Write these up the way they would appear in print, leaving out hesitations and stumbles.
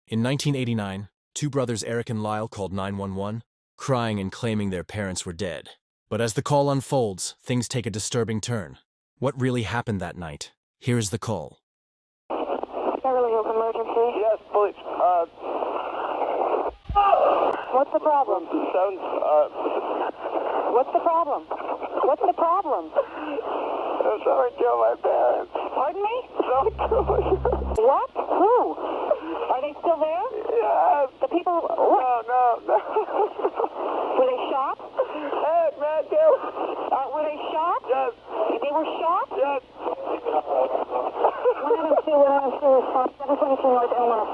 In 1989, two brothers Erik and Lyle called 911, crying and claiming their parents were dead. But as the call unfolds, things take a disturbing turn. What really happened that night? Here's the call. Beverly Hills emergency. Yes, police. What's the problem? What's the problem? What's the problem? Someone killed my parents. Pardon me? Someone killed my parents. What? Who? Are they still there? Yes. The people... No. Were they shot? Hey, man, Were they shot? Yes. They were shot? Yes. 102 response, 722 North Elmont.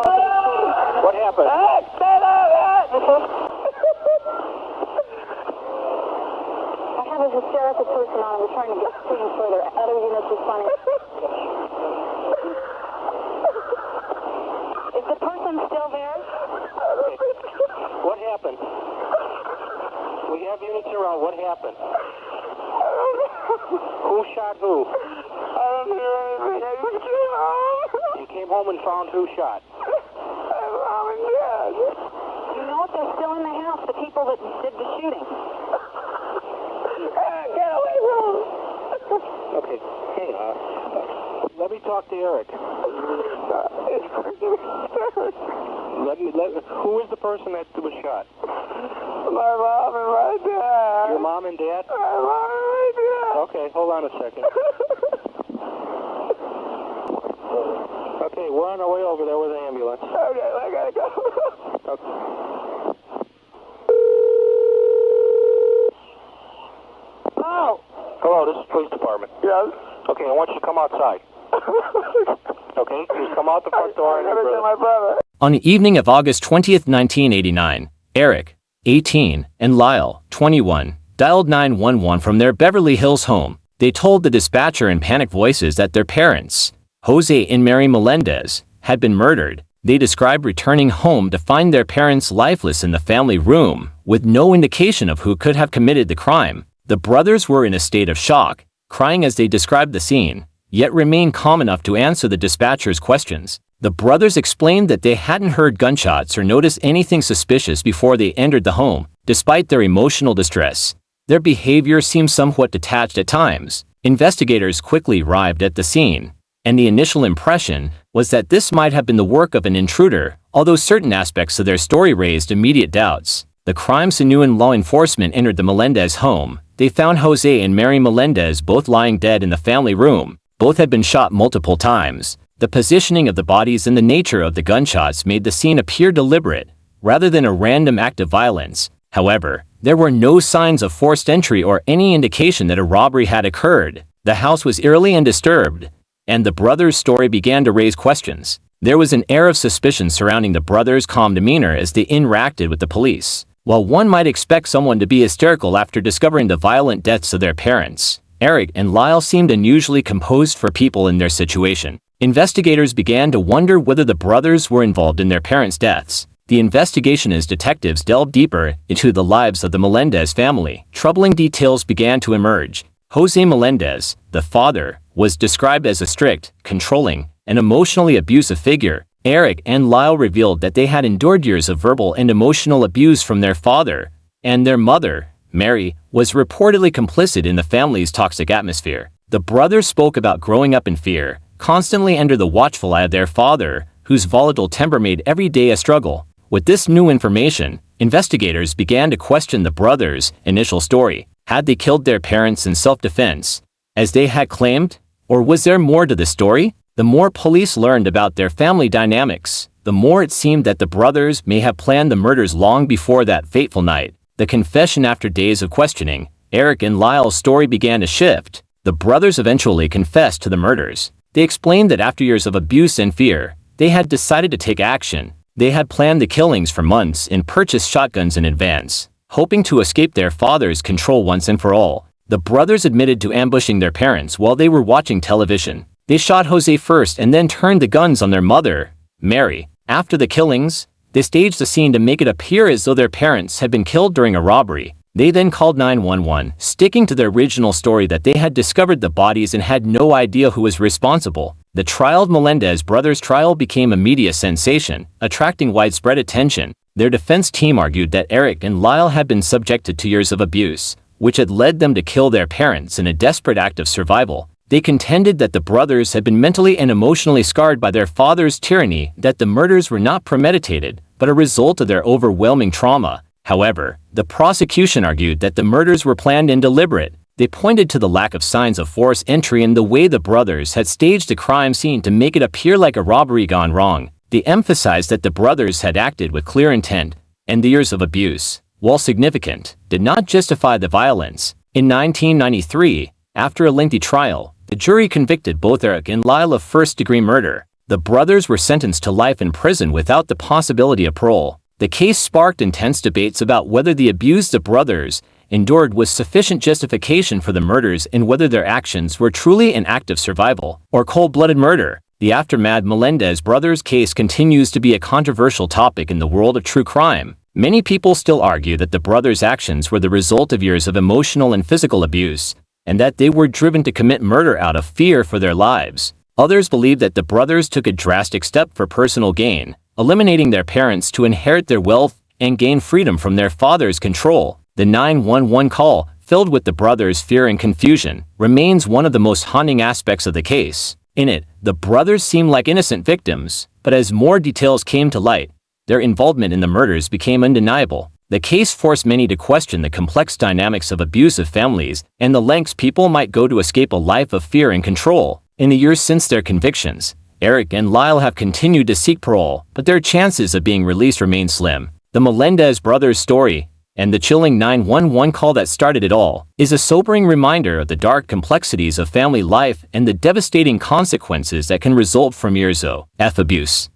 What happened? Hey, stand up, I have a hysterical person on. We're trying to get screened further. Other units responding. Is the person still there? What happened? We have units around. What happened? Who shot who? I don't hear anything. I just came home. You came home and found who shot? My mom and dad. You know if they're still in the house, the people that did the shooting. Get away from him. Okay. Hey, let me talk to Erik. Who is the person that was shot? My mom and my dad. Your mom and dad? My mom and my dad. Okay, hold on a second. Okay, we're on our way over there with the ambulance. Okay, I gotta go. Okay. Oh. Hello, this is police department. Yes. Okay, I want you to come outside. Okay, just come out the front door and my brother. On the evening of August 20th, 1989, Erik, 18, and Lyle, 21, dialed 911 from their Beverly Hills home. They told the dispatcher in panicked voices that their parents, Jose and Mary Melendez, had been murdered. They described returning home to find their parents lifeless in the family room, with no indication of who could have committed the crime. The brothers were in a state of shock, crying as they described the scene, yet remained calm enough to answer the dispatcher's questions. The brothers explained that they hadn't heard gunshots or noticed anything suspicious before they entered the home. Despite their emotional distress, their behavior seemed somewhat detached at times. Investigators quickly arrived at the scene, and the initial impression was that this might have been the work of an intruder, although certain aspects of their story raised immediate doubts. The crime scene when law enforcement entered the Melendez home, they found Jose and Mary Melendez both lying dead in the family room. Both had been shot multiple times. The positioning of the bodies and the nature of the gunshots made the scene appear deliberate, rather than a random act of violence. However, there were no signs of forced entry or any indication that a robbery had occurred. The house was eerily undisturbed, and the brothers' story began to raise questions. There was an air of suspicion surrounding the brothers' calm demeanor as they interacted with the police. While one might expect someone to be hysterical after discovering the violent deaths of their parents, Erik and Lyle seemed unusually composed for people in their situation. Investigators began to wonder whether the brothers were involved in their parents' deaths. The investigation as detectives delved deeper into the lives of the Melendez family. Troubling details began to emerge. Jose Melendez, the father, was described as a strict, controlling, and emotionally abusive figure. Erik and Lyle revealed that they had endured years of verbal and emotional abuse from their father, and their mother, Mary, was reportedly complicit in the family's toxic atmosphere. The brothers spoke about growing up in fear, constantly under the watchful eye of their father, whose volatile temper made every day a struggle. With this new information, investigators began to question the brothers' initial story. Had they killed their parents in self-defense, as they had claimed? Or was there more to the story? The more police learned about their family dynamics, the more it seemed that the brothers may have planned the murders long before that fateful night. The confession after days of questioning, Erik and Lyle's story began to shift. The brothers eventually confessed to the murders. They explained that after years of abuse and fear, they had decided to take action. They had planned the killings for months and purchased shotguns in advance, hoping to escape their father's control once and for all. The brothers admitted to ambushing their parents while they were watching television. They shot Jose first and then turned the guns on their mother, Mary. After the killings, they staged the scene to make it appear as though their parents had been killed during a robbery. They then called 911, sticking to their original story that they had discovered the bodies and had no idea who was responsible. The trial of Melendez brothers' trial became a media sensation, attracting widespread attention. Their defense team argued that Erik and Lyle had been subjected to years of abuse, which had led them to kill their parents in a desperate act of survival. They contended that the brothers had been mentally and emotionally scarred by their father's tyranny, that the murders were not premeditated, but a result of their overwhelming trauma. However, the prosecution argued that the murders were planned and deliberate. They pointed to the lack of signs of forced entry and the way the brothers had staged a crime scene to make it appear like a robbery gone wrong. They emphasized that the brothers had acted with clear intent, and the years of abuse, while significant, did not justify the violence. In 1993, after a lengthy trial, the jury convicted both Erik and Lyle of first-degree murder. The brothers were sentenced to life in prison without the possibility of parole. The case sparked intense debates about whether the abuse the brothers endured was sufficient justification for the murders and whether their actions were truly an act of survival or cold-blooded murder. The aftermath Melendez brothers case continues to be a controversial topic in the world of true crime. Many people still argue that the brothers' actions were the result of years of emotional and physical abuse, and that they were driven to commit murder out of fear for their lives. Others believe that the brothers took a drastic step for personal gain, eliminating their parents to inherit their wealth and gain freedom from their father's control. The 911 call, filled with the brothers' fear and confusion, remains one of the most haunting aspects of the case. In it, the brothers seemed like innocent victims, but as more details came to light, their involvement in the murders became undeniable. The case forced many to question the complex dynamics of abusive families and the lengths people might go to escape a life of fear and control. In the years since their convictions, Erik and Lyle have continued to seek parole, but their chances of being released remain slim. The Melendez brothers' story, and the chilling 911 call that started it all, is a sobering reminder of the dark complexities of family life and the devastating consequences that can result from years of abuse.